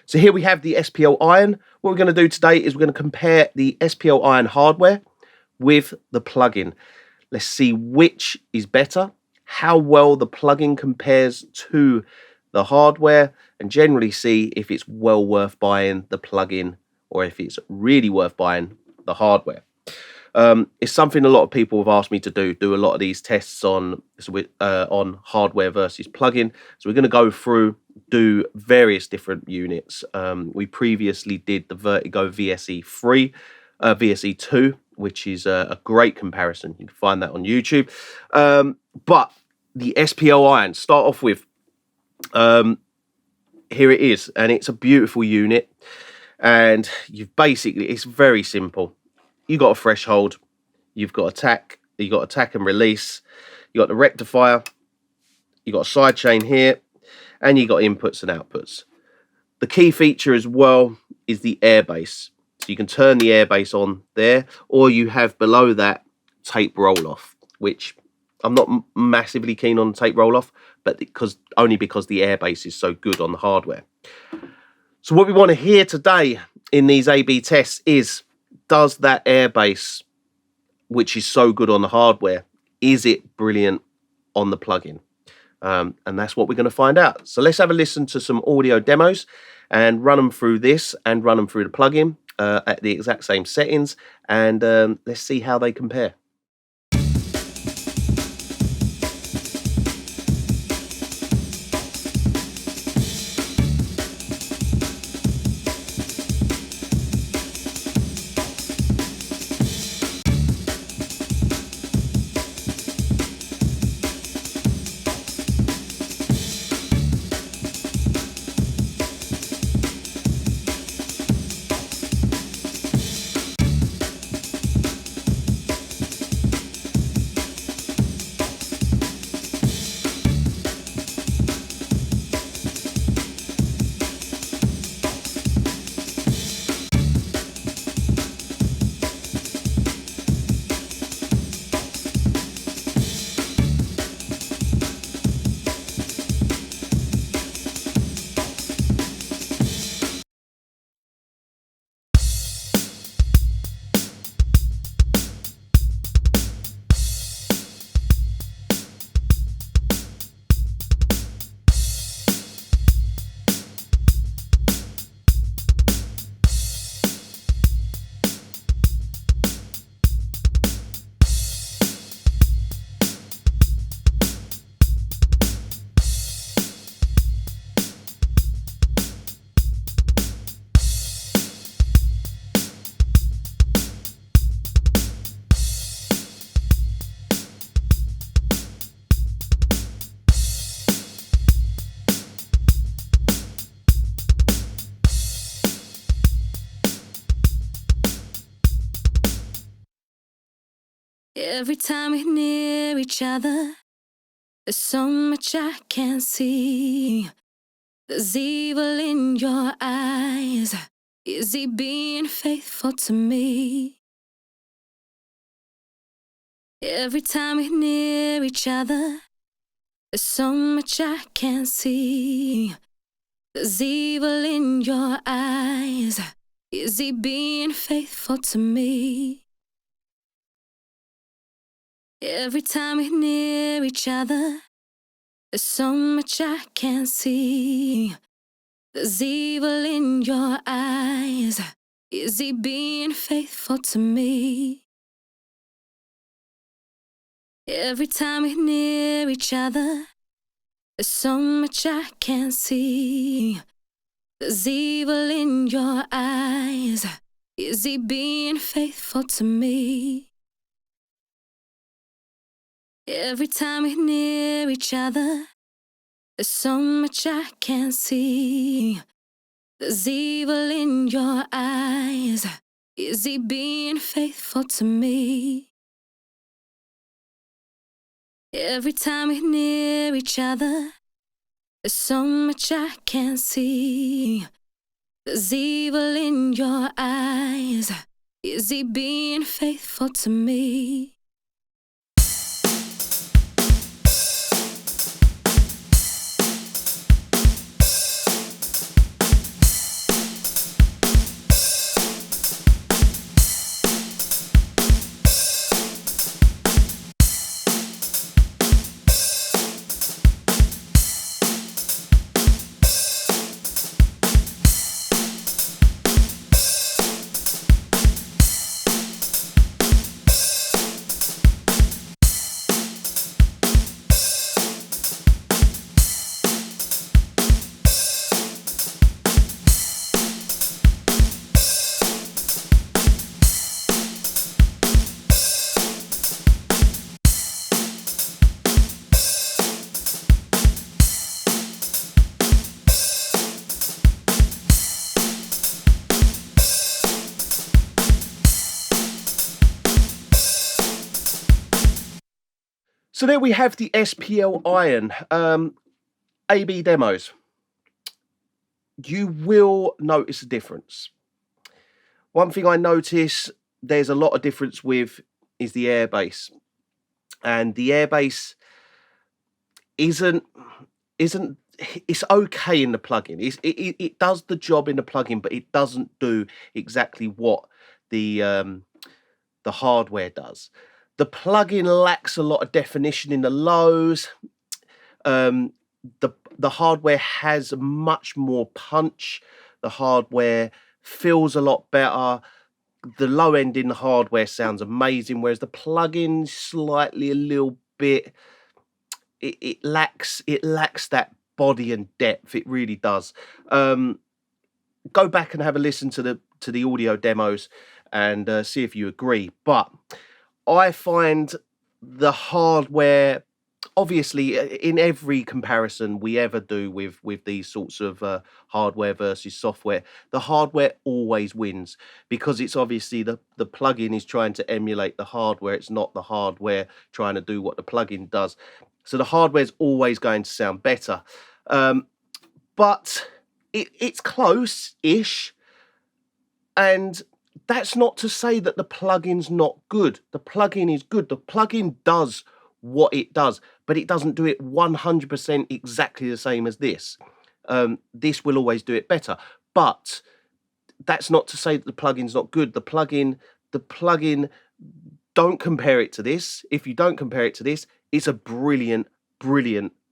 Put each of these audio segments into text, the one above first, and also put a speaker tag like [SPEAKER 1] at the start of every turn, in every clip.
[SPEAKER 1] So here we have the SPL Iron. What we're going to do today is we're going to compare the SPL Iron hardware with the plugin. Let's see which is better, how well the plugin compares to the hardware, and generally see if it's well worth buying the plugin or if it's really worth buying the hardware. It's something a lot of people have asked me to do a lot of these tests on hardware versus plugin. So we're going to go through, do various different units. We previously did the Vertigo VSE2, which is a great comparison. You can find that on YouTube. But the SPL Iron, start off with, here it is, and it's a beautiful unit. And it's very simple. You've got a threshold, you've got attack and release, you've got the rectifier, you've got a side chain here, and you've got inputs and outputs. The key feature as well is the airbase. So you can turn the airbase on there, or you have below that tape roll-off, which I'm not massively keen on tape roll-off, but only because the airbase is so good on the hardware. So what we want to hear today in these A/B tests is, does that airbase, which is so good on the hardware, is it brilliant on the plugin? And that's what we're going to find out. So let's have a listen to some audio demos and run them through this and run them through the plugin at the exact same settings, and let's see how they compare.
[SPEAKER 2] Every time we're near each other, there's so much I can't see. There's evil in your eyes. Is he being faithful to me? Every time we're near each other, there's so much I can't see. There's evil in your eyes. Is he being faithful to me? Every time we're near each other, there's so much I can't see. There's evil in your eyes. Is he being faithful to me? Every time we're near each other, there's so much I can't see. There's evil in your eyes. Is he being faithful to me? Every time we're near each other, there's so much I can't see. There's evil in your eyes. Is he being faithful to me? Every time we're near each other, there's so much I can't see. There's evil in your eyes. Is he being faithful to me?
[SPEAKER 1] So there we have the SPL Iron AB demos. You will notice a difference. One thing I notice there's a lot of difference with is the airbase, and the airbase isn't it's okay in the plugin. It does the job in the plugin, but it doesn't do exactly what the hardware does. The plugin lacks a lot of definition in the lows. The hardware has much more punch. The hardware feels a lot better. The low end in the hardware sounds amazing, whereas the plugin slightly a little bit it lacks that body and depth. It really does. Go back and have a listen to the audio demos and see if you agree. But I find the hardware, obviously, in every comparison we ever do with these sorts of hardware versus software, the hardware always wins, because it's obviously the plugin is trying to emulate the hardware. It's not the hardware trying to do what the plugin does. So the hardware is always going to sound better. But it's close-ish, and that's not to say that the plugin's not good. The plugin is good. The plugin does what it does, but it doesn't do it 100% exactly the same as this. This will always do it better, but that's not to say that the plugin's not good. The plugin, don't compare it to this. If you don't compare it to this, it's a brilliant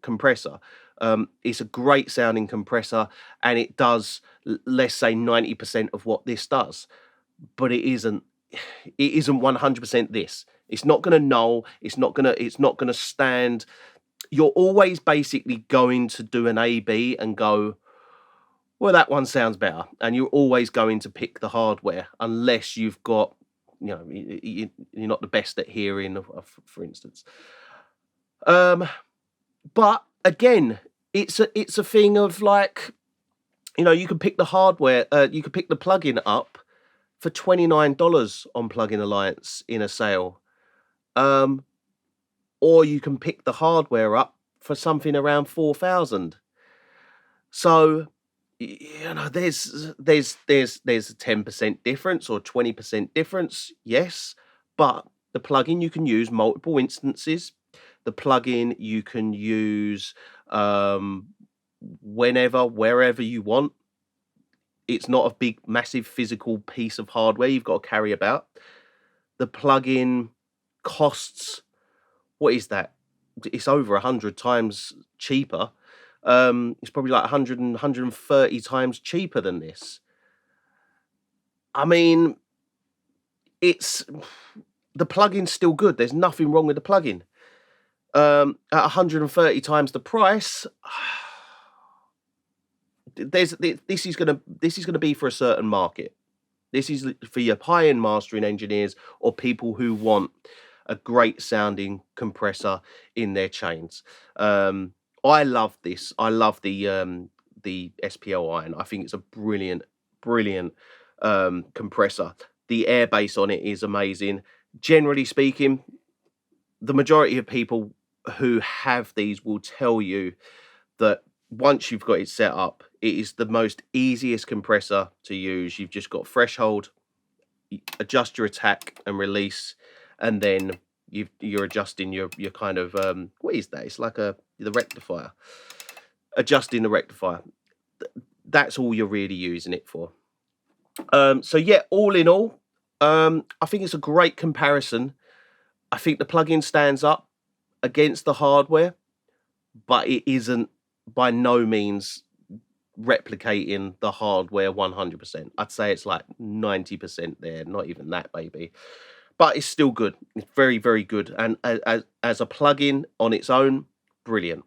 [SPEAKER 1] compressor. It's a great sounding compressor, and it does, let's say, 90% of what this does, but it isn't 100% this. It's not going to null. It's not going to stand. You're always basically going to do an A/B and go, well, that one sounds better, and you're always going to pick the hardware, unless you've got, you're not the best at hearing, for instance. But again, it's a thing of, like, you can pick the hardware, you could pick the plugin up for $29 on Plugin Alliance in a sale, or you can pick the hardware up for something around 4,000. So there's a 10% difference or 20% difference, yes, but the plugin you can use multiple instances. The plugin you can use whenever, wherever you want. It's not a big, massive physical piece of hardware you've got to carry about. The plugin costs, what is that? It's over 100 times cheaper. It's probably like 130 times cheaper than this. I mean, the plugin's still good. There's nothing wrong with the plugin. At 130 times the price, this is gonna be for a certain market. This is for your high-end mastering engineers or people who want a great sounding compressor in their chains. I love this. I love the SPL Iron. I think it's a brilliant compressor. The airbase on it is amazing. Generally speaking, the majority of people who have these will tell you that once you've got it set up, it is the most easiest compressor to use. You've just got threshold, adjust your attack and release, and then you're adjusting your kind of what is that? It's like the rectifier. Adjusting the rectifier. That's all you're really using it for. So yeah, all in all, I think it's a great comparison. I think the plugin stands up against the hardware, but it isn't by no means replicating the hardware 100%. I'd say it's like 90% there, not even that, baby. But it's still good. It's very, very good. And as a plugin on its own, brilliant.